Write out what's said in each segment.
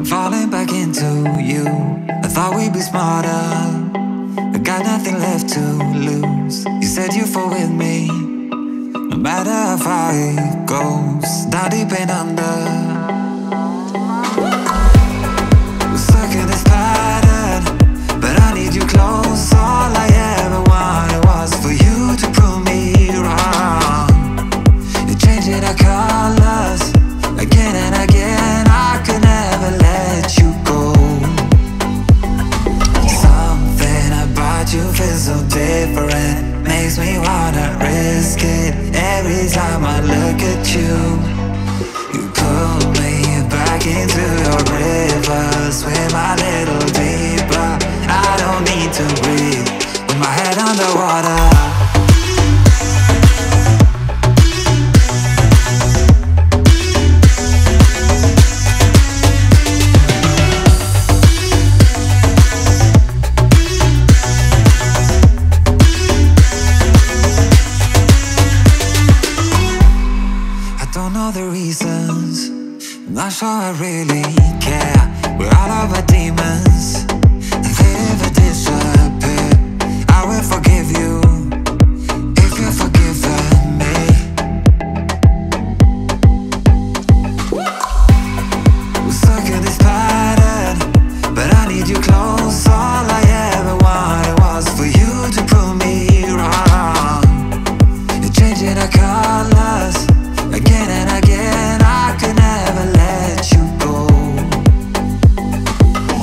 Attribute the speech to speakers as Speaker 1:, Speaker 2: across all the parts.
Speaker 1: falling back into you. I thought we'd be smarter, I got nothing left to lose. You said you fall with me, no matter how far it goes. Down deep and under, we're stuck in this pattern, but I need you close. All I ever wanted was for you to prove me wrong. You're changing our colors again and again. I could never let you go. Something about you feels so different, makes me wanna risk it every time I look at you. You pull me back into your river, swim a little deeper. I don't need to breathe with my head underwater. Not sure I really care. We're all of our demons, and they never disappear. I will forgive you if you've forgiven me. We're stuck in this pattern, but I need you close. All I ever wanted was for you to prove me wrong. You're changing our colors again and again. I could never let you go.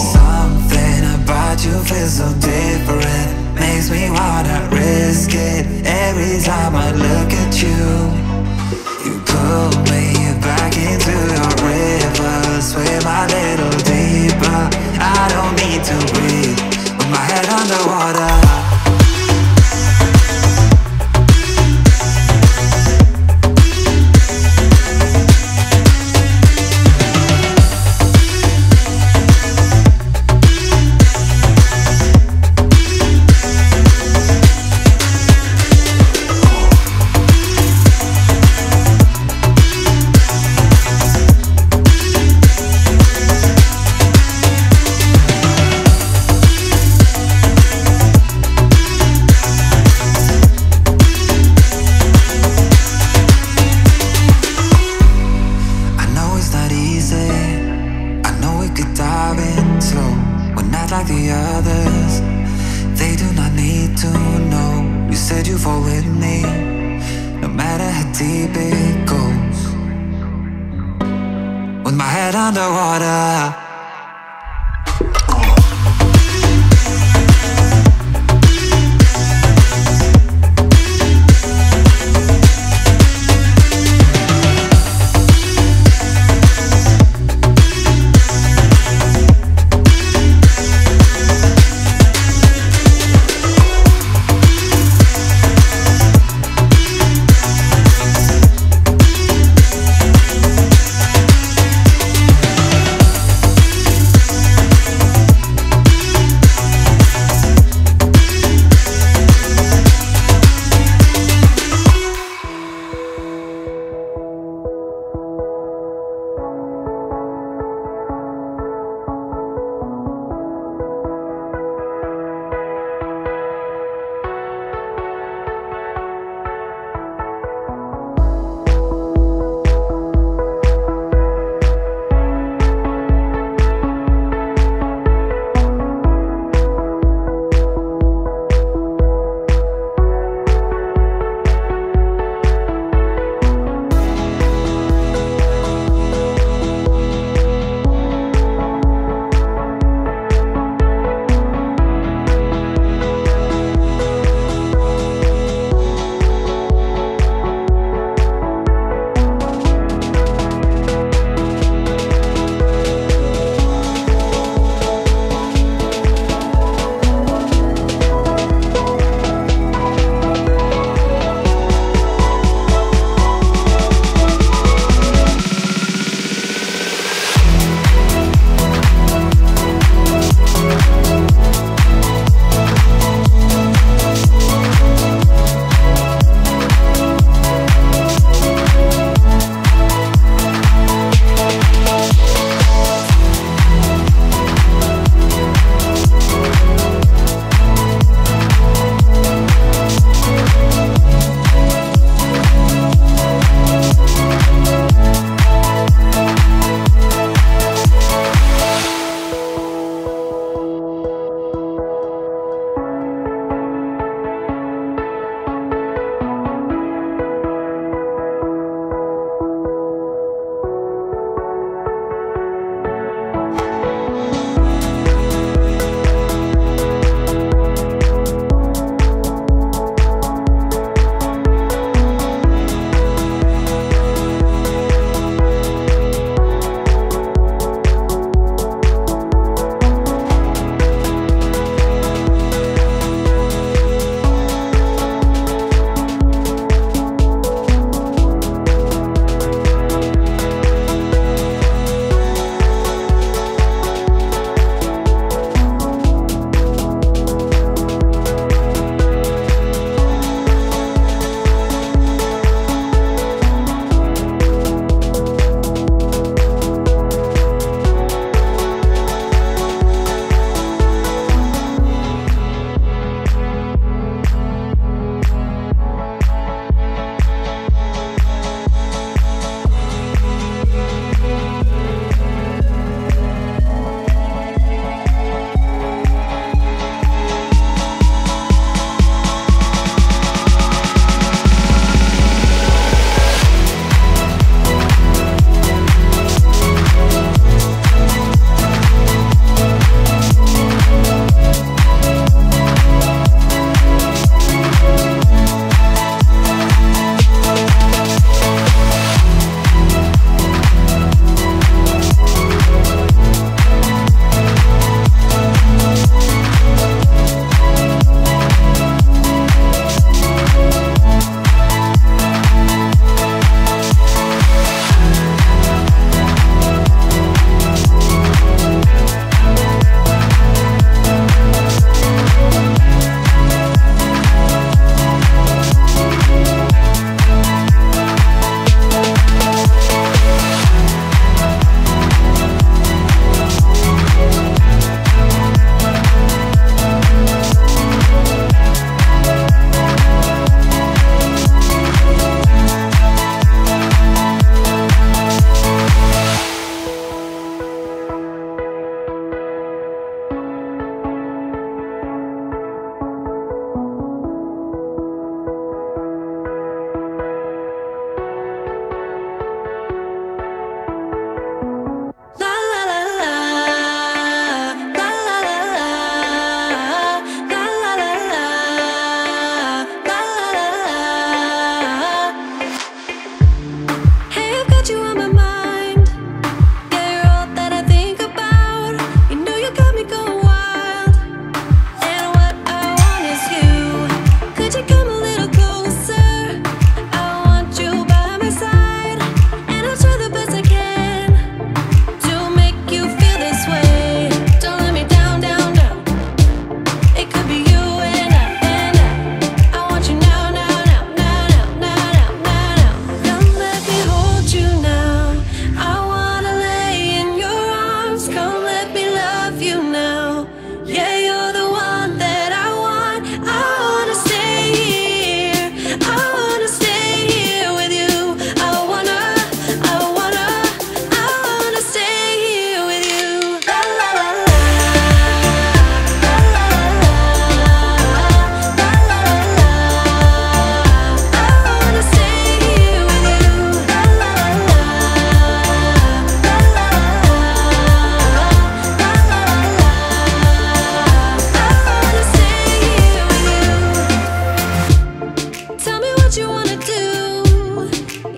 Speaker 1: Something about you feels so different, makes me wanna risk it every time I look at you. You pull me back into your river, swim a little deeper. I don't need to breathe with my head underwater. Underwater.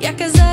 Speaker 2: Yeah, 'cause